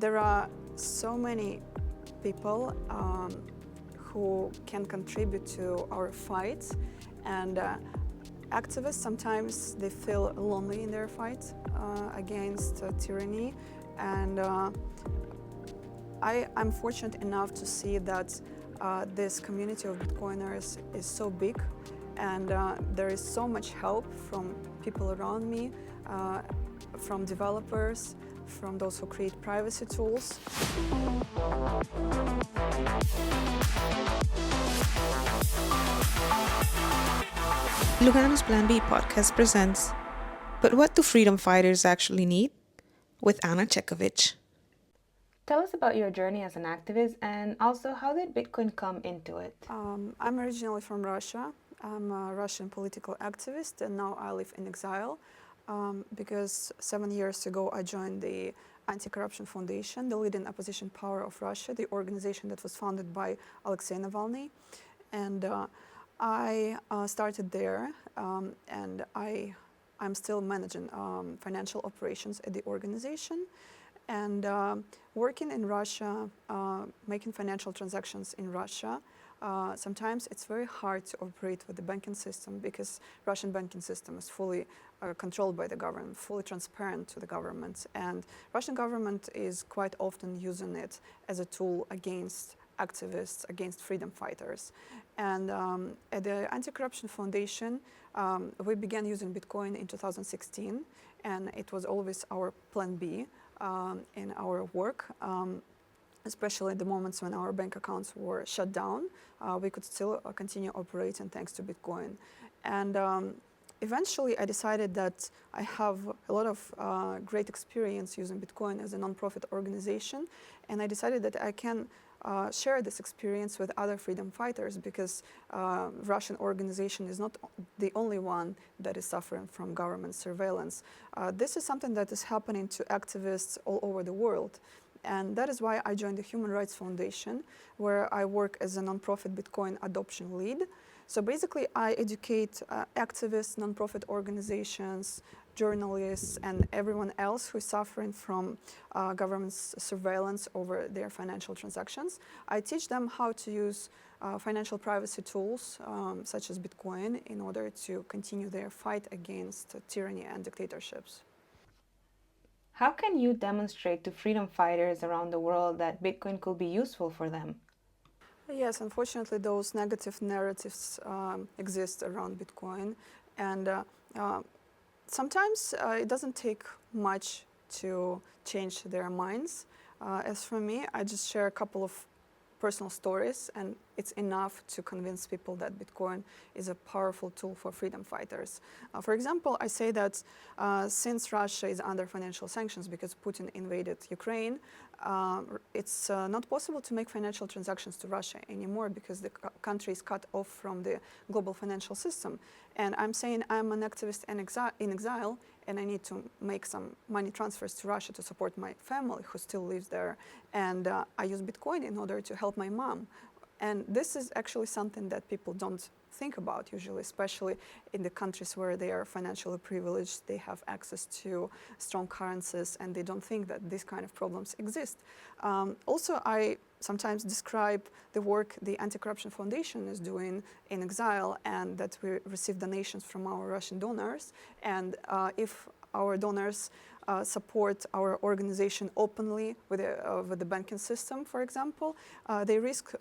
There are so many people who can contribute to our fights, and activists sometimes they feel lonely in their fight against tyranny, and I'm fortunate enough to see that this community of Bitcoiners is so big, and there is so much help from people around me, from developers, from those who create privacy tools. Lugano's Plan B podcast presents But What Do Freedom Fighters Actually Need? With Anna Chekhovich. Tell us about your journey as an activist, and also how did Bitcoin come into it? I'm originally from Russia. I'm a Russian political activist, and now I live in exile because 7 years ago I joined the Anti-Corruption Foundation, the leading opposition power of Russia, the organization that was founded by Alexei Navalny. And I started there, and I'm still managing financial operations at the organization. And working in Russia, making financial transactions in Russia, sometimes it's very hard to operate with the banking system because Russian banking system is fully controlled by the government, fully transparent to the government. And Russian government is quite often using it as a tool against activists, against freedom fighters. And at the Anti-Corruption Foundation, we began using Bitcoin in 2016, and it was always our plan B. In our work, especially at the moments when our bank accounts were shut down, we could still continue operating thanks to Bitcoin. And eventually I decided that I have a lot of great experience using Bitcoin as a nonprofit organization, and I decided that I can share this experience with other freedom fighters because Russian organization is not the only one that is suffering from government surveillance. This is something that is happening to activists all over the world. And that is why I joined the Human Rights Foundation, where I work as a nonprofit Bitcoin adoption lead. So basically, I educate activists, nonprofit organizations, journalists, and everyone else who is suffering from government's surveillance over their financial transactions. I teach them how to use financial privacy tools, such as Bitcoin, in order to continue their fight against tyranny and dictatorships. How can you demonstrate to freedom fighters around the world that Bitcoin could be useful for them? Yes, unfortunately, those negative narratives exist around Bitcoin, and sometimes it doesn't take much to change their minds. As for me, I just share a couple of personal stories, and it's enough to convince people that Bitcoin is a powerful tool for freedom fighters. For example, I say that since Russia is under financial sanctions because Putin invaded Ukraine, it's not possible to make financial transactions to Russia anymore because the country is cut off from the global financial system. And I'm saying I'm an activist in exile, and I need to make some money transfers to Russia to support my family who still lives there. And I use Bitcoin in order to help my mom. And this is actually something that people don't think about usually, especially in the countries where they are financially privileged, they have access to strong currencies, and they don't think that these kind of problems exist. Also, I sometimes describe the work the Anti-Corruption Foundation is doing in exile, and that we receive donations from our Russian donors. And if our donors support our organization openly with the banking system, for example, they risk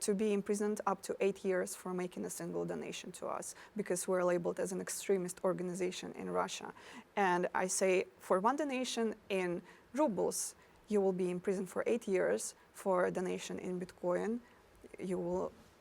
to be imprisoned up to 8 years for making a single donation to us because we're labeled as an extremist organization in Russia. And I say for one donation in rubles, you will be imprisoned for 8 years. For a donation in Bitcoin, you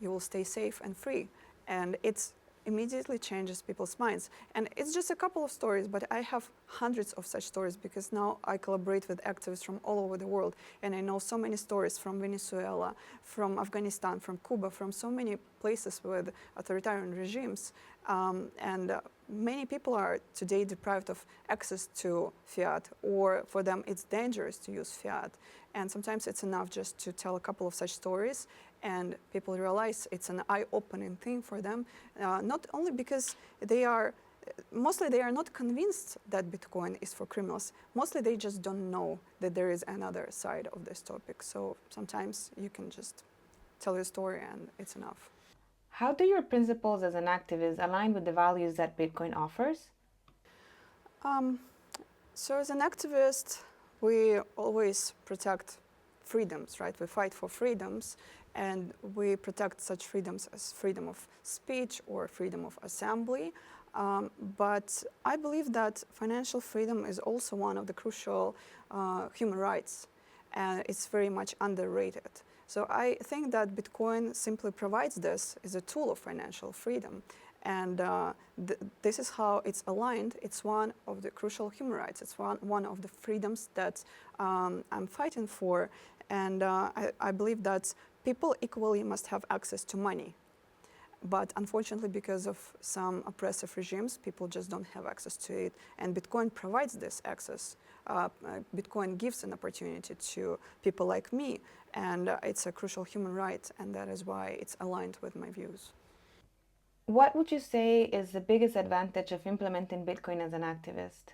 will stay safe and free. And it's immediately changes people's minds. And it's just a couple of stories, but I have hundreds of such stories because now I collaborate with activists from all over the world. And I know so many stories from Venezuela, from Afghanistan, from Cuba, from so many places with authoritarian regimes. Many people are today deprived of access to fiat, or for them it's dangerous to use fiat. And sometimes it's enough just to tell a couple of such stories, and people realize it's an eye-opening thing for them, not only because they are mostly they are not convinced that Bitcoin is for criminals. Mostly they just don't know that there is another side of this topic. So sometimes you can just tell your story and it's enough. How do your principles as an activist align with the values that Bitcoin offers? Um, so as an activist, we always protect freedoms, right? We fight for freedoms, and we protect such freedoms as freedom of speech or freedom of assembly. But I believe that financial freedom is also one of the crucial human rights, and it's very much underrated. So I think that Bitcoin simply provides this as a tool of financial freedom. And this is how it's aligned. It's one of the crucial human rights. It's one of the freedoms that I'm fighting for. And I believe that people equally must have access to money. But unfortunately, because of some oppressive regimes, people just don't have access to it. And Bitcoin provides this access. Bitcoin gives an opportunity to people like me. And it's a crucial human right. And that is why it's aligned with my views. What would you say is the biggest advantage of implementing Bitcoin as an activist?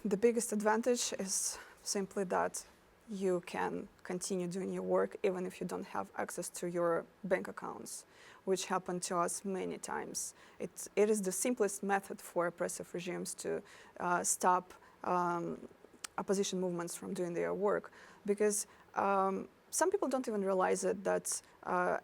The biggest advantage is simply that you can continue doing your work even if you don't have access to your bank accounts, which happened to us many times. It is the simplest method for oppressive regimes to stop opposition movements from doing their work, because some people don't even realize it, that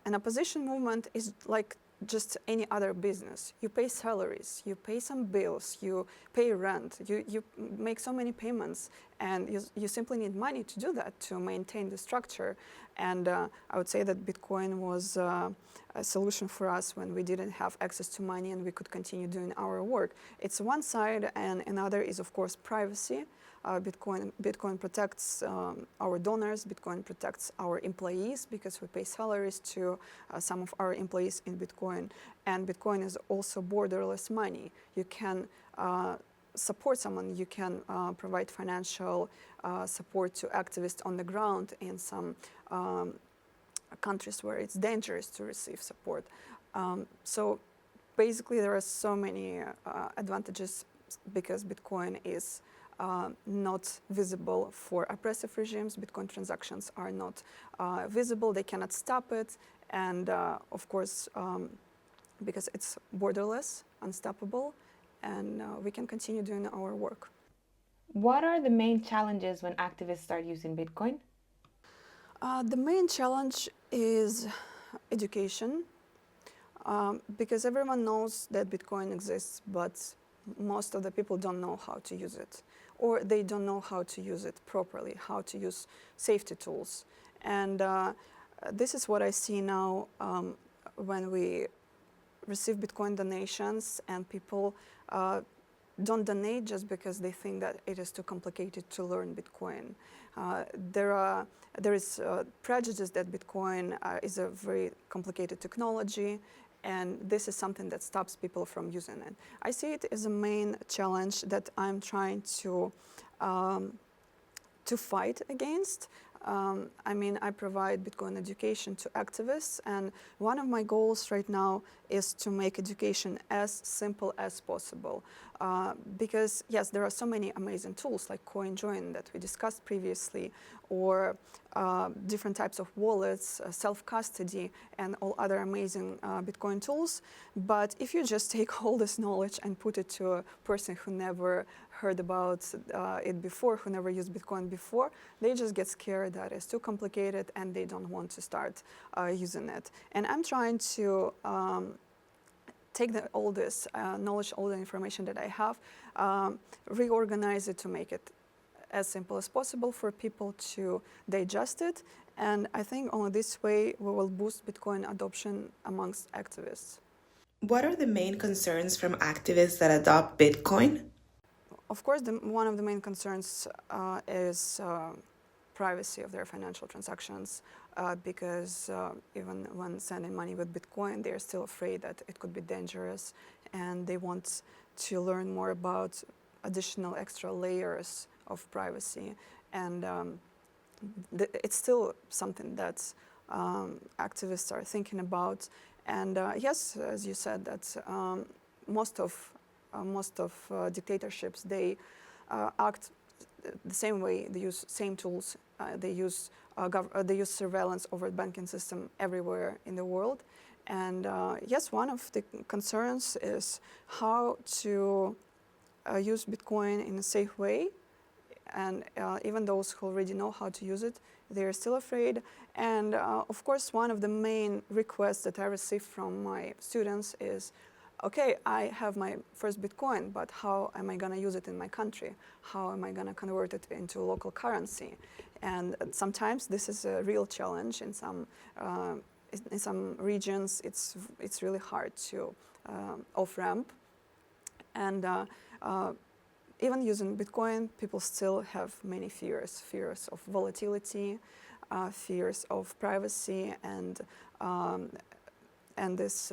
an opposition movement is like just any other business. You pay salaries, you pay some bills, you pay rent, you make so many payments, and you simply need money to do that, to maintain the structure. And I would say that Bitcoin was a solution for us when we didn't have access to money and we could continue doing our work. It's one side, and another is, of course, privacy. Bitcoin protects our donors. Bitcoin protects our employees because we pay salaries to some of our employees in Bitcoin. And Bitcoin is also borderless money. You can support someone. You can provide financial support to activists on the ground in some countries where it's dangerous to receive support. So basically, there are so many advantages because Bitcoin is not visible for oppressive regimes. Bitcoin transactions are not visible. They cannot stop it. And of course, because it's borderless, unstoppable, and we can continue doing our work. What are the main challenges when activists start using Bitcoin? The main challenge is education, because everyone knows that Bitcoin exists, but most of the people don't know how to use it, or they don't know how to use it properly, how to use safety tools. And this is what I see now when we receive Bitcoin donations, and people don't donate just because they think that it is too complicated to learn Bitcoin. There is prejudice that Bitcoin is a very complicated technology, and this is something that stops people from using it. I see it as a main challenge that I'm trying to fight against. I mean, I provide Bitcoin education to activists, and one of my goals right now is to make education as simple as possible. Because yes, there are so many amazing tools like CoinJoin that we discussed previously, or different types of wallets, self-custody, and all other amazing Bitcoin tools. But if you just take all this knowledge and put it to a person who never heard about it before, who never used Bitcoin before, they just get scared that it's too complicated and they don't want to start using it. And I'm trying to take all this knowledge, all the information that I have, reorganize it to make it as simple as possible for people to digest it. And I think only this way we will boost Bitcoin adoption amongst activists. What are the main concerns from activists that adopt Bitcoin? Of course, one of the main concerns is privacy of their financial transactions, because even when sending money with Bitcoin, they're still afraid that it could be dangerous, and they want to learn more about additional extra layers of privacy. And it's still something that activists are thinking about. And yes, as you said, that most of most of dictatorships, they act the same way. They use same tools. They use surveillance over the banking system everywhere in the world. And yes, one of the concerns is how to use Bitcoin in a safe way. And even those who already know how to use it, they're still afraid. And of course, one of the main requests that I receive from my students is, okay, I have my first Bitcoin, but how am I going to use it in my country? How am I going to convert it into local currency? And sometimes this is a real challenge. In some regions, it's really hard to off-ramp. And even using Bitcoin, people still have many fears of volatility, fears of privacy, and this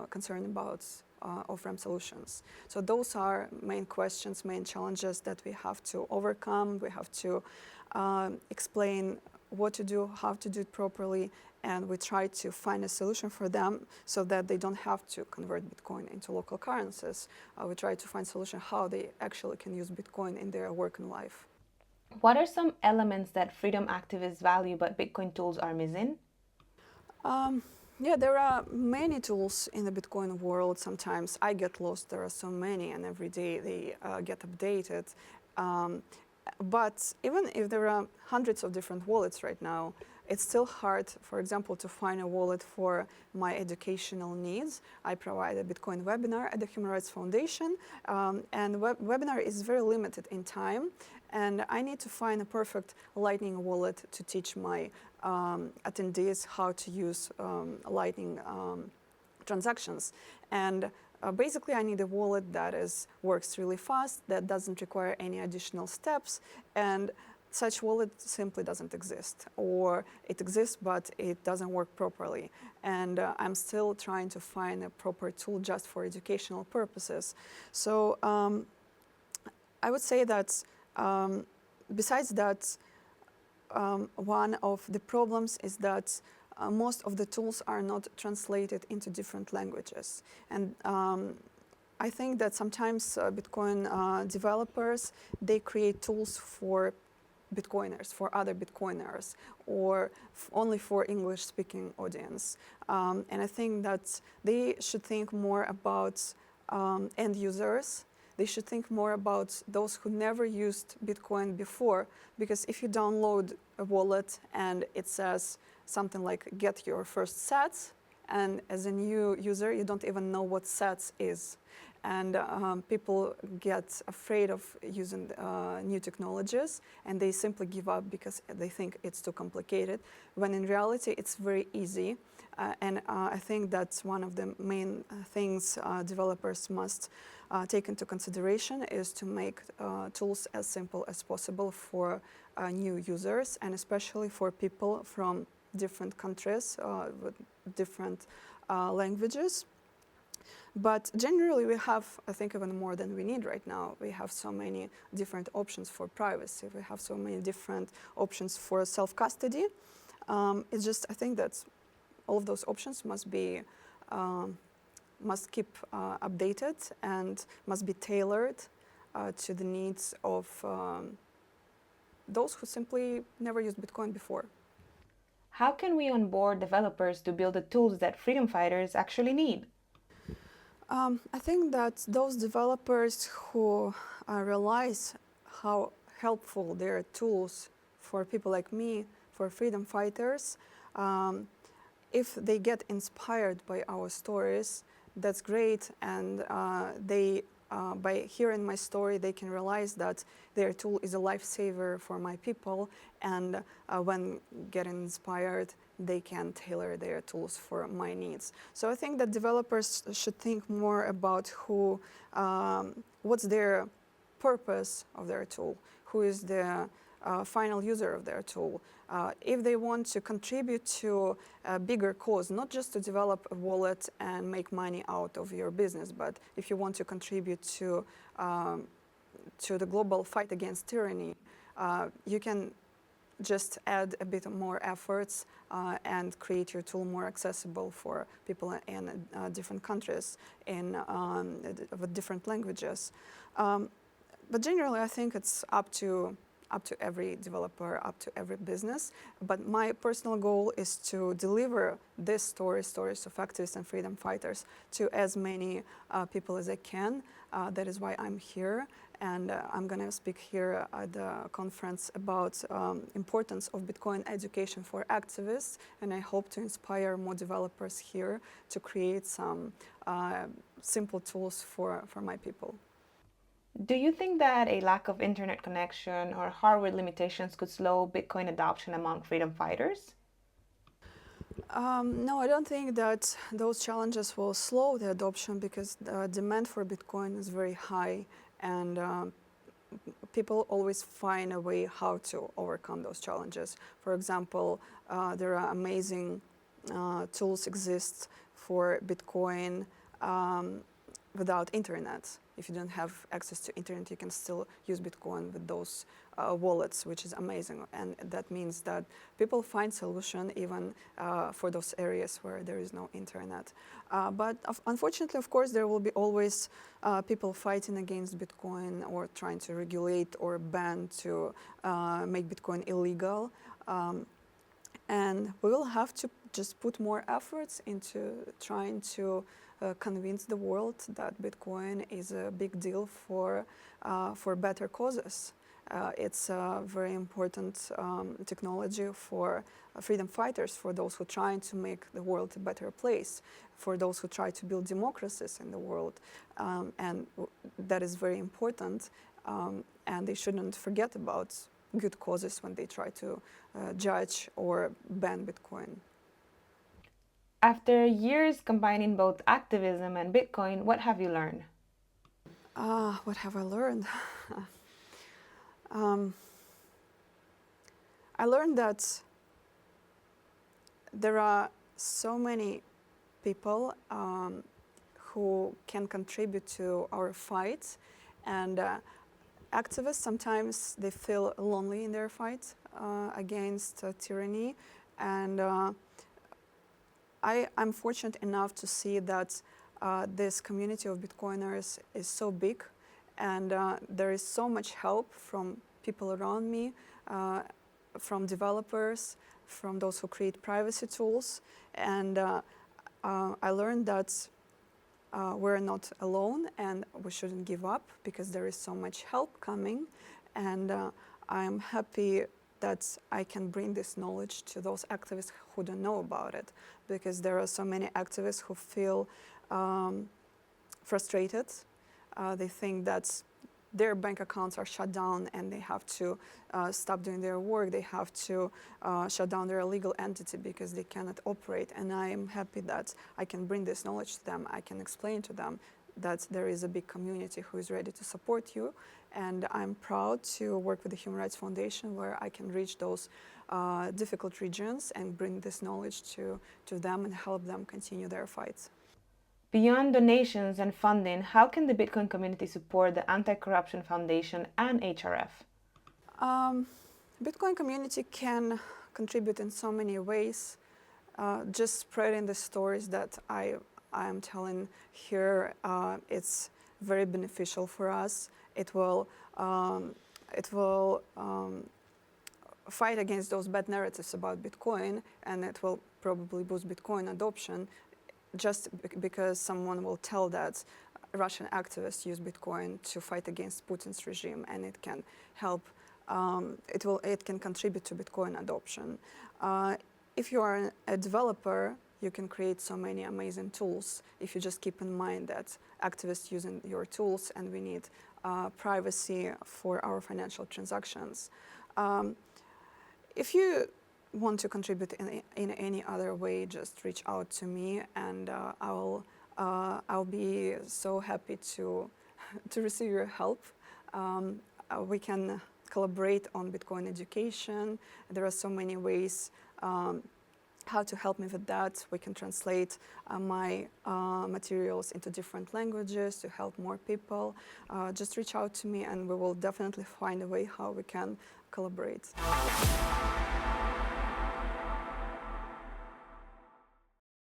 concern about off-ramp solutions. So those are main questions, main challenges that we have to overcome. We have to explain what to do, how to do it properly, and we try to find a solution for them so that they don't have to convert Bitcoin into local currencies. We try to find a solution how they actually can use Bitcoin in their work and life. What are some elements that freedom activists value but Bitcoin tools are missing? Yeah, there are many tools in the Bitcoin world. Sometimes I get lost. There are so many, and every day they get updated. But even if there are hundreds of different wallets right now, it's still hard, for example, to find a wallet for my educational needs. I provide a Bitcoin webinar at the Human Rights Foundation, and webinar is very limited in time, and I need to find a perfect Lightning wallet to teach my attendees how to use Lightning transactions. And basically, I need a wallet that works really fast, that doesn't require any additional steps, and such wallet simply doesn't exist, or it exists but it doesn't work properly. And I'm still trying to find a proper tool just for educational purposes. So I would say that besides that, one of the problems is that most of the tools are not translated into different languages. And I think that sometimes Bitcoin developers, they create tools for Bitcoiners, for other Bitcoiners, or only for English-speaking audience. And I think that they should think more about end users. They should think more about those who never used Bitcoin before, because if you download a wallet and it says something like get your first sats, and as a new user, you don't even know what sats is. And people get afraid of using new technologies, and they simply give up because they think it's too complicated, when in reality it's very easy. And I think that's one of the main things developers must take into consideration, is to make tools as simple as possible for new users, and especially for people from different countries with different languages. But generally, we have, I think, even more than we need right now. We have so many different options for privacy. We have so many different options for self-custody. It's just, I think that all of those options must keep updated and must be tailored to the needs of those who simply never used Bitcoin before. How can we onboard developers to build the tools that freedom fighters actually need? I think that those developers who realize how helpful their tools for people like me, for freedom fighters, if they get inspired by our stories, that's great, and by hearing my story, they can realize that their tool is a lifesaver for my people, and when getting inspired, they can tailor their tools for my needs. So I think that developers should think more about what's their purpose of their tool, who is the final user of their tool. If they want to contribute to a bigger cause, not just to develop a wallet and make money out of your business, but if you want to contribute to the global fight against tyranny, you can just add a bit more efforts and create your tool more accessible for people in different countries with different languages. But generally, I think it's up to every developer, up to every business. But my personal goal is to deliver this stories of activists and freedom fighters to as many people as I can. That is why I'm here. And I'm going to speak here at the conference about importance of Bitcoin education for activists. And I hope to inspire more developers here to create some simple tools for my people. Do you think that a lack of internet connection or hardware limitations could slow Bitcoin adoption among freedom fighters? No, I don't think that those challenges will slow the adoption because the demand for Bitcoin is very high, and people always find a way how to overcome those challenges. For example, there are amazing tools exist for Bitcoin without internet. If you don't have access to internet, you can still use Bitcoin with those wallets, which is amazing. And that means that people find solution even for those areas where there is no internet. But unfortunately, of course, there will be always people fighting against Bitcoin or trying to regulate or ban to make Bitcoin illegal. And we will have to just put more efforts into trying to convince the world that Bitcoin is a big deal for better causes. It's a very important technology for freedom fighters, for those who try to make the world a better place, for those who try to build democracies in the world. And that is very important. And they shouldn't forget about good causes when they try to judge or ban Bitcoin. After years combining both activism and Bitcoin, what have you learned? What have I learned? I learned that there are so many people who can contribute to our fight, and activists sometimes they feel lonely in their fight against tyranny, and I'm fortunate enough to see that this community of Bitcoiners is so big, and there is so much help from people around me, from developers, from those who create privacy tools, and I learned that we're not alone and we shouldn't give up because there is so much help coming, and I'm happy that I can bring this knowledge to those activists who don't know about it, because there are so many activists who feel frustrated. They think that their bank accounts are shut down and they have to stop doing their work. They have to shut down their legal entity because they cannot operate. And I am happy that I can bring this knowledge to them. I can explain to them that there is a big community who is ready to support you. And I'm proud to work with the Human Rights Foundation, where I can reach those difficult regions and bring this knowledge to them and help them continue their fights. Beyond donations and funding, how can the Bitcoin community support the Anti-Corruption Foundation and HRF? Bitcoin community can contribute in so many ways. Just spreading the stories that I am telling here, it's very beneficial for us. It will fight against those bad narratives about Bitcoin, and it will probably boost Bitcoin adoption, just because someone will tell that Russian activists use Bitcoin to fight against Putin's regime, and it can help. It can contribute to Bitcoin adoption. If you are a developer, you can create so many amazing tools if you just keep in mind that activists using your tools, and we need privacy for our financial transactions. If you want to contribute in any other way, just reach out to me, and I'll be so happy to receive your help. We can collaborate on Bitcoin education. There are so many ways how to help me with that. We can translate my materials into different languages to help more people. Just reach out to me, and we will definitely find a way how we can collaborate.